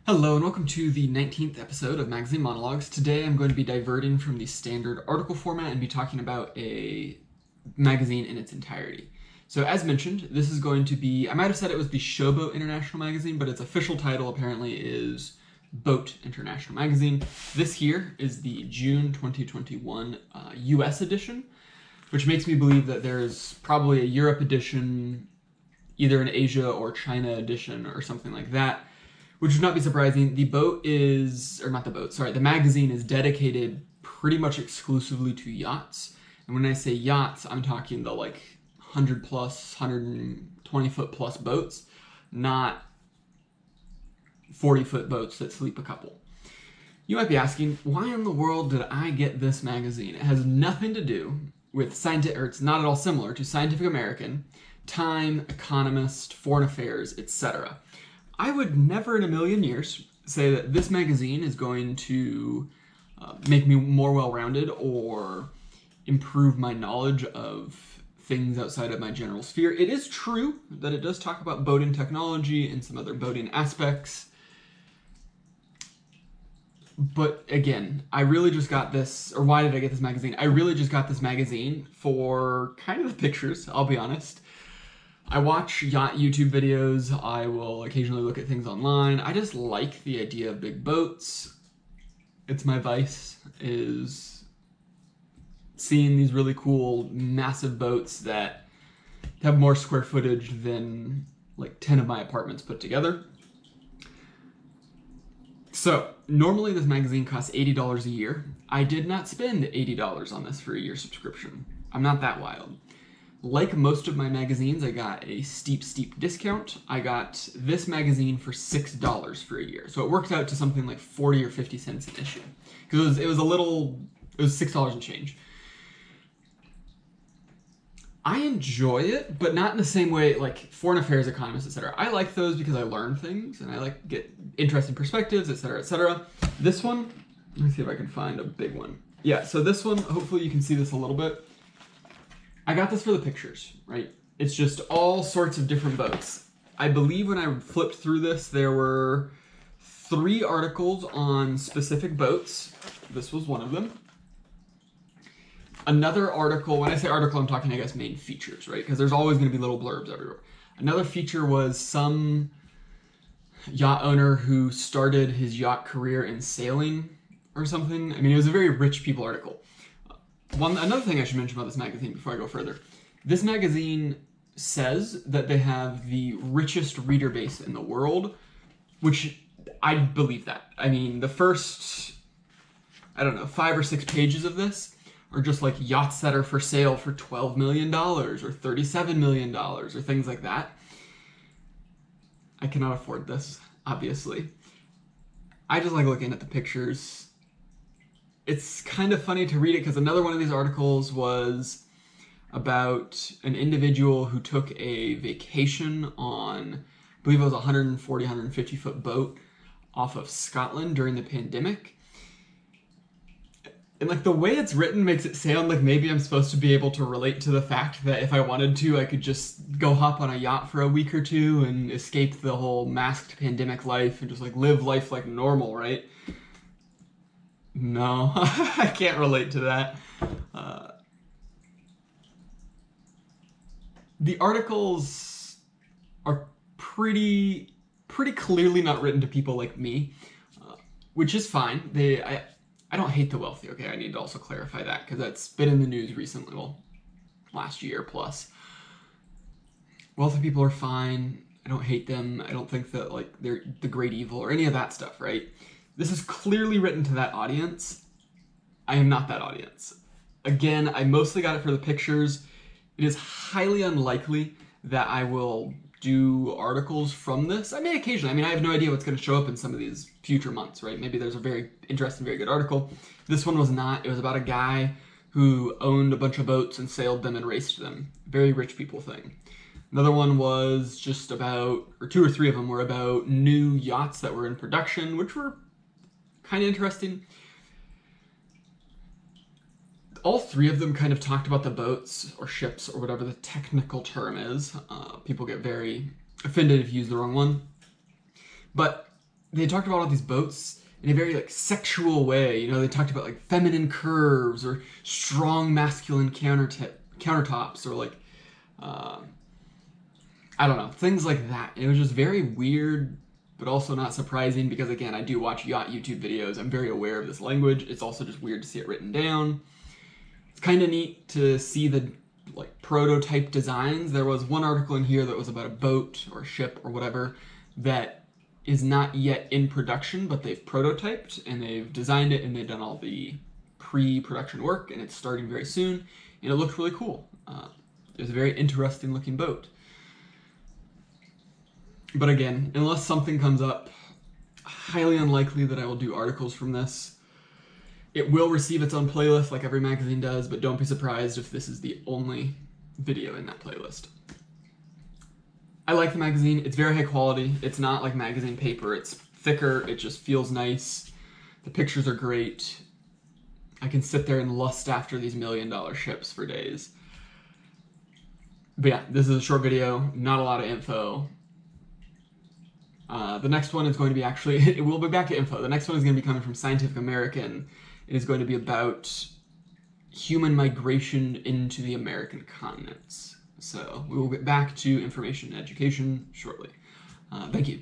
Hello and welcome to the 19th episode of Magazine Monologues. Today I'm going to be diverting from the standard article format and be talking about a magazine in its entirety. So as mentioned, this is going to be, I might have said it was the Showboat International Magazine, but its official title apparently is Boat International Magazine. This here is the June 2021 US edition, which makes me believe that there's probably a Europe edition, either an Asia or China edition or something like that. Which would not be surprising. The magazine is dedicated pretty much exclusively to yachts. And when I say yachts, I'm talking the 100 plus, 120 foot plus boats, not 40 foot boats that sleep a couple. You might be asking, why in the world did I get this magazine? It has nothing to do with it's not at all similar to Scientific American, Time, Economist, Foreign Affairs, etc. I would never in a million years say that this magazine is going to make me more well-rounded or improve my knowledge of things outside of my general sphere. It is true that it does talk about boating technology and some other boating aspects. But again, I really just got this, or why did I get this magazine? I really just got this magazine for kind of the pictures, I'll be honest. I watch yacht YouTube videos, I will occasionally look at things online. I just like the idea of big boats. It's my vice, is seeing these really cool, massive boats that have more square footage than 10 of my apartments put together. So, normally this magazine costs $80 a year. I did not spend $80 on this for a year subscription. I'm not that wild. Like most of my magazines, I got a steep discount. I got this magazine for $6 for a year. So it worked out to something like 40 or 50 cents an issue. Because it was $6 and change. I enjoy it, but not in the same way like Foreign Affairs, Economist, etc. I like those because I learn things and I like get interesting perspectives, etc., etc. This one, let me see if I can find a big one. Yeah, so this one, hopefully you can see this a little bit. I got this for the pictures, right? It's just all sorts of different boats. I believe when I flipped through this, there were 3 articles on specific boats. This was one of them. Another article, when I say article, I'm talking, I guess, main features, right? Because there's always going to be little blurbs everywhere. Another feature was some yacht owner who started his yacht career in sailing or something. I mean, it was a very rich people article. Another thing I should mention about this magazine before I go further. This magazine says that they have the richest reader base in the world, which I believe that. I mean, the first, 5 or 6 pages of this are just like yachts that are for sale for $12 million or $37 million or things like that. I cannot afford this, obviously. I just like looking at the pictures. It's kind of funny to read it because another one of these articles was about an individual who took a vacation on, I believe it was a 140, 150 foot boat off of Scotland during the pandemic. And the way it's written makes it sound like maybe I'm supposed to be able to relate to the fact that if I wanted to, I could just go hop on a yacht for a week or two and escape the whole masked pandemic life and just live life like normal, right? No, I can't relate to that. The articles are pretty clearly not written to people like me, which is fine. I don't hate the wealthy, okay? I need to also clarify that because that's been in the news recently, well, last year plus. Wealthy people are fine. I don't hate them. I don't think that they're the great evil or any of that stuff, right? This is clearly written to that audience. I am not that audience. Again, I mostly got it for the pictures. It is highly unlikely that I will do articles from this. I may occasionally. I have no idea what's going to show up in some of these future months, right? Maybe there's a very interesting, very good article. This one was not. It was about a guy who owned a bunch of boats and sailed them and raced them. Very rich people thing. Another one was just about, or 2 or 3 of them were about new yachts that were in production, which were kind of interesting. All 3 of them kind of talked about the boats or ships or whatever the technical term is. People get very offended if you use the wrong one. But they talked about all these boats in a very like sexual way. You know, they talked about like feminine curves or strong masculine countertops or like I don't know, things like that. It was just very weird, but also not surprising because again, I do watch yacht YouTube videos. I'm very aware of this language. It's also just weird to see it written down. It's kind of neat to see the like prototype designs. There was one article in here that was about a boat or a ship or whatever that is not yet in production, but they've prototyped and they've designed it and they've done all the pre-production work and it's starting very soon and it looked really cool. It was a very interesting looking boat. But again, unless something comes up, highly unlikely that I will do articles from this. It will receive its own playlist like every magazine does, but don't be surprised if this is the only video in that playlist. I like the magazine. It's very high quality. It's not like magazine paper. It's thicker. It just feels nice. The pictures are great. I can sit there and lust after these $1 million ships for days. But yeah, this is a short video. Not a lot of info. The next one is going to be actually, we'll be back to info. The next one is going to be coming from Scientific American. It is going to be about human migration into the American continents. So we will get back to information and education shortly. Thank you.